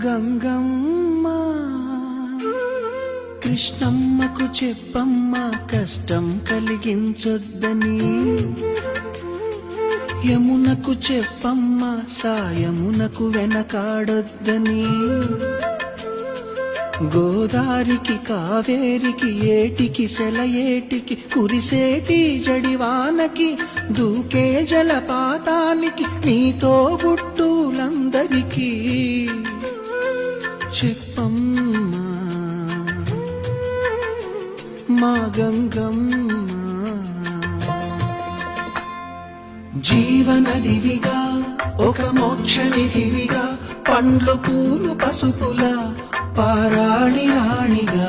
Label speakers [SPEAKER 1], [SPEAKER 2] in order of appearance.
[SPEAKER 1] గంగమ్మ కృష్ణమ్మకు చెప్పమ్మ కష్టం కలిగించొద్దని, యమునకు చెప్పమ్మ సాయమునకు వెనకాడొద్దని, గోదారికి కావేరికి ఏటికి సెలయేటికి కురిసేటి జడివానకి దూకే జలపాతానికి నీతో బుట్టులందరికీ చెప్పమ్మా మా గంగమ్మ. జీవనదివిగా ఒక మోక్షనిధివిగా పండ్లు పూలు పసుపుల పారాణి రాణిగా